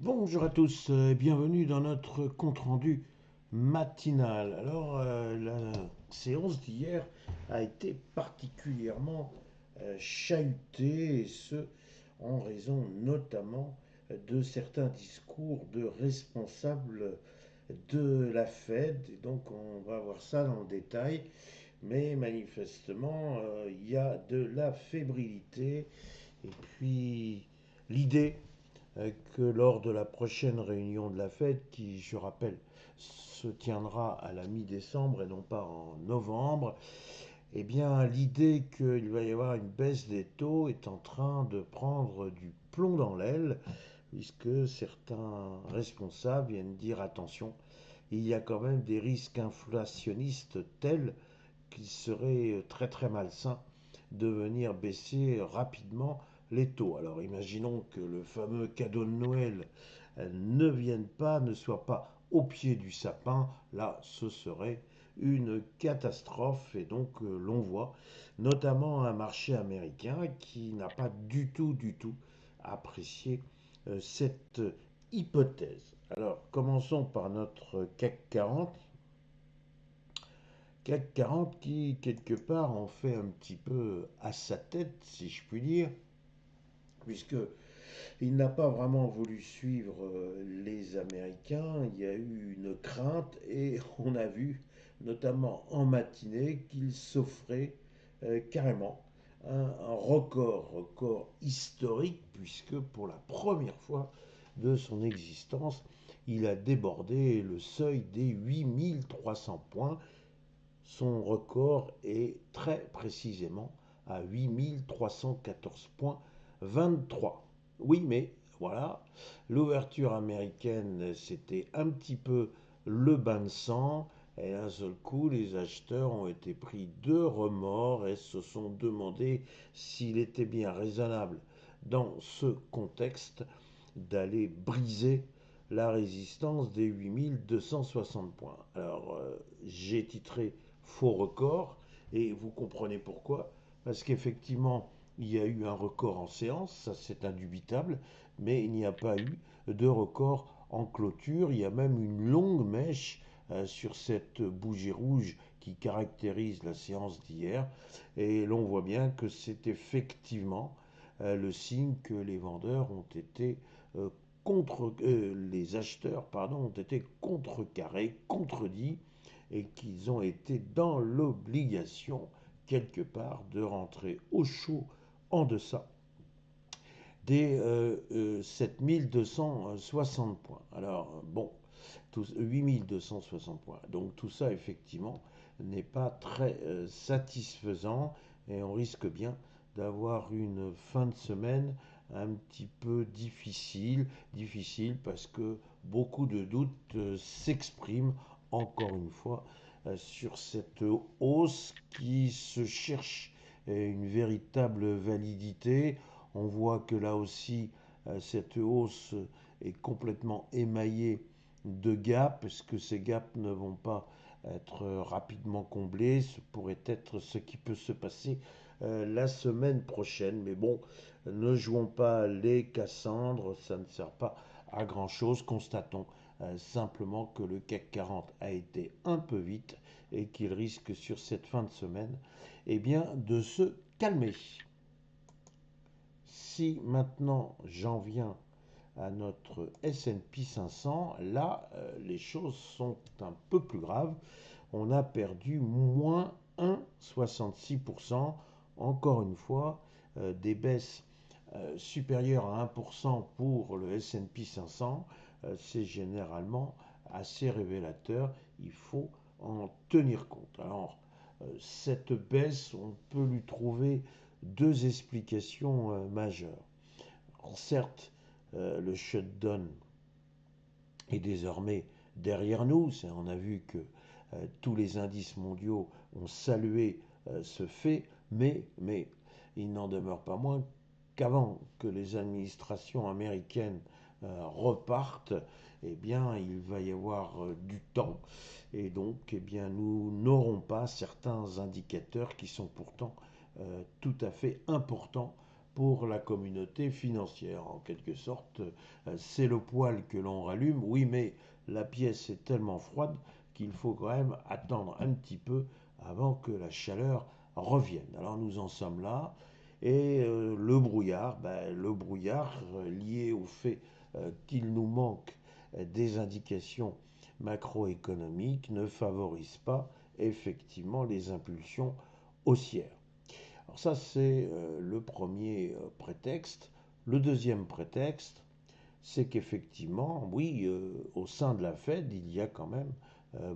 Bonjour à tous et bienvenue dans notre compte-rendu matinal. La séance d'hier a été particulièrement chahutée, et ce, en raison notamment de certains discours de responsables de la Fed. Et donc on va voir ça dans le détail. Mais manifestement, il y a de la fébrilité. Et puis l'idée que lors de la prochaine réunion de la Fed, qui, je rappelle, se tiendra à la mi-décembre et non pas en novembre, eh bien, l'idée qu'il va y avoir une baisse des taux est en train de prendre du plomb dans l'aile, puisque certains responsables viennent dire attention, il y a quand même des risques inflationnistes tels qu'il serait très très malsain de venir baisser rapidement les taux. Alors imaginons que le fameux cadeau de Noël ne vienne pas, ne soit pas au pied du sapin, là ce serait une catastrophe et donc l'on voit notamment un marché américain qui n'a pas du tout apprécié cette hypothèse. Alors commençons par notre CAC 40. CAC 40 qui, quelque part, en fait un petit peu à sa tête, si je puis dire, puisque il n'a pas vraiment voulu suivre les Américains. Il y a eu une crainte et on a vu, notamment en matinée, qu'il s'offrait carrément un record historique, puisque pour la première fois de son existence, il a débordé le seuil des 8300 points. Son record est très précisément à 8314,23. Oui, mais voilà, l'ouverture américaine, c'était un petit peu le bain de sang. Et d'un seul coup, les acheteurs ont été pris de remords et se sont demandé s'il était bien raisonnable, dans ce contexte, d'aller briser la résistance des 8260 points. Alors, j'ai titré faux record, et vous comprenez pourquoi. Parce qu'effectivement, il y a eu un record en séance, ça c'est indubitable, mais il n'y a pas eu de record en clôture. Il y a même une longue mèche sur cette bougie rouge qui caractérise la séance d'hier. Et l'on voit bien que c'est effectivement le signe que les vendeurs ont été les acheteurs pardon, ont été contrecarrés, contredits, et qu'ils ont été dans l'obligation, quelque part, de rentrer au chaud en deçà des 7260 points. Alors, bon, 8260 points. Donc tout ça, effectivement, n'est pas très satisfaisant et on risque bien d'avoir une fin de semaine un petit peu difficile parce que beaucoup de doutes s'expriment encore une fois sur cette hausse qui se cherche une véritable validité. On voit que là aussi, cette hausse est complètement émaillée de gaps. Est-ce que ces gaps ne vont pas être rapidement comblés? Ce pourrait être ce qui peut se passer la semaine prochaine. Mais bon, ne jouons pas les Cassandres, ça ne sert pas à grand-chose. Constatons simplement que le CAC 40 a été un peu vite et qu'il risque sur cette fin de semaine eh bien, de se calmer. Si maintenant j'en viens à notre S&P 500, là, les choses sont un peu plus graves. On a perdu moins 1,66%. Encore une fois, des baisses supérieures à 1% pour le S&P 500, c'est généralement assez révélateur. Il faut en tenir compte. Alors, cette baisse, on peut lui trouver deux explications majeures. Alors, certes, le shutdown est désormais derrière nous. On a vu que tous les indices mondiaux ont salué ce fait, mais il n'en demeure pas moins qu'avant que les administrations américaines repartent, eh bien, il va y avoir du temps. Et donc, eh bien, nous n'aurons pas certains indicateurs qui sont pourtant tout à fait importants pour la communauté financière. En quelque sorte, c'est le poêle que l'on rallume, oui, mais la pièce est tellement froide qu'il faut quand même attendre un petit peu avant que la chaleur revienne. Alors nous en sommes là. Et le brouillard lié au fait qu'il nous manque des indications macroéconomiques ne favorise pas effectivement les impulsions haussières. Alors ça, c'est le premier prétexte. Le deuxième prétexte, c'est qu'effectivement, oui, au sein de la Fed, il y a quand même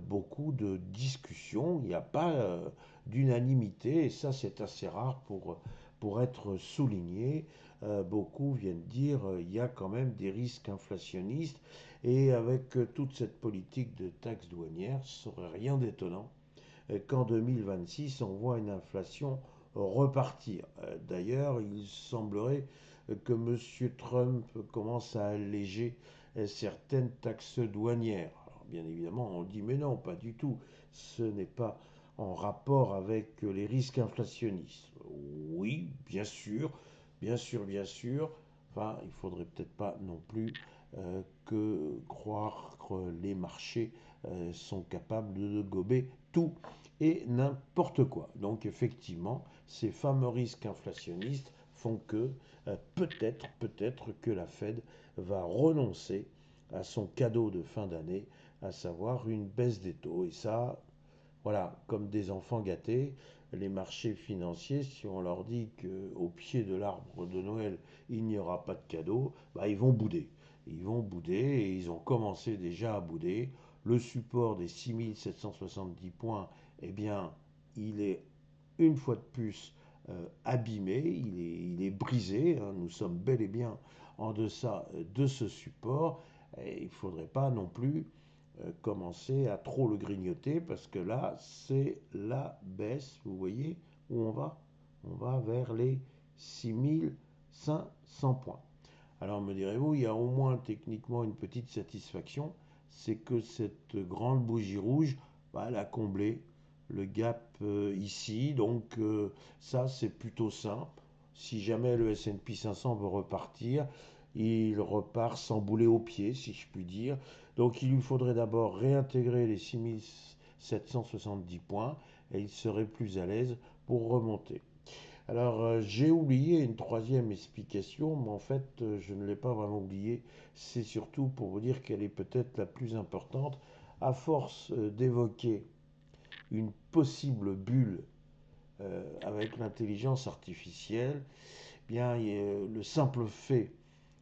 beaucoup de discussions, il n'y a pas d'unanimité, et ça c'est assez rare pour être souligné. Beaucoup viennent dire il y a quand même des risques inflationnistes, et avec toute cette politique de taxes douanières, ce serait rien d'étonnant qu'en 2026, on voit une inflation repartir. D'ailleurs, il semblerait que M. Trump commence à alléger certaines taxes douanières. Alors, bien évidemment, on dit mais non, pas du tout. Ce n'est pas en rapport avec les risques inflationnistes. Oui, bien sûr, bien sûr, bien sûr. Enfin, il faudrait peut-être pas non plus que croire que les marchés sont capables de gober tout et n'importe quoi. Donc effectivement, ces fameux risques inflationnistes font que peut-être que la Fed va renoncer à son cadeau de fin d'année, à savoir une baisse des taux. Et ça, voilà, comme des enfants gâtés, les marchés financiers, si on leur dit qu'au pied de l'arbre de Noël, il n'y aura pas de cadeau, bah, ils vont bouder. Ils vont bouder et ils ont commencé déjà à bouder. Le support des 6770 points, eh bien, il est une fois de plus abîmé, il est brisé. Hein. Nous sommes bel et bien en deçà de ce support. Et il ne faudrait pas non plus commencer à trop le grignoter parce que là, c'est la baisse. Vous voyez où on va? On va vers les 6500 points. Alors me direz-vous, il y a au moins techniquement une petite satisfaction, c'est que cette grande bougie rouge, bah, elle a comblé le gap ici, donc ça c'est plutôt simple. Si jamais le S&P 500 veut repartir, il repart sans boulet au pied, si je puis dire. Donc il lui faudrait d'abord réintégrer les 6770 points et il serait plus à l'aise pour remonter. Alors, j'ai oublié une troisième explication, mais en fait, je ne l'ai pas vraiment oubliée. C'est surtout pour vous dire qu'elle est peut-être la plus importante. À force d'évoquer une possible bulle avec l'intelligence artificielle, eh bien, le simple fait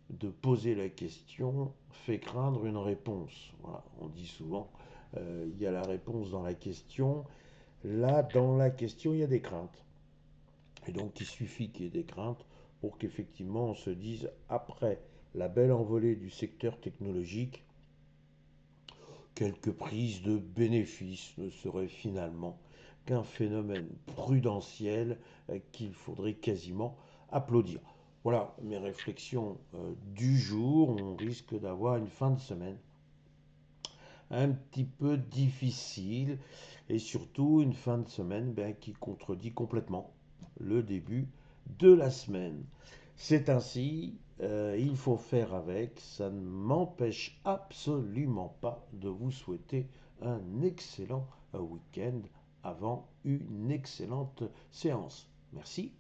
de poser la question fait craindre une réponse. Voilà, on dit souvent, il y a la réponse dans la question. Là, dans la question, il y a des craintes. Et donc il suffit qu'il y ait des craintes pour qu'effectivement on se dise, après la belle envolée du secteur technologique, quelques prises de bénéfices ne seraient finalement qu'un phénomène prudentiel qu'il faudrait quasiment applaudir. Voilà mes réflexions du jour. On risque d'avoir une fin de semaine un petit peu difficile et surtout une fin de semaine qui contredit complètement le début de la semaine. C'est ainsi, il faut faire avec, ça ne m'empêche absolument pas de vous souhaiter un excellent week-end avant une excellente séance. Merci.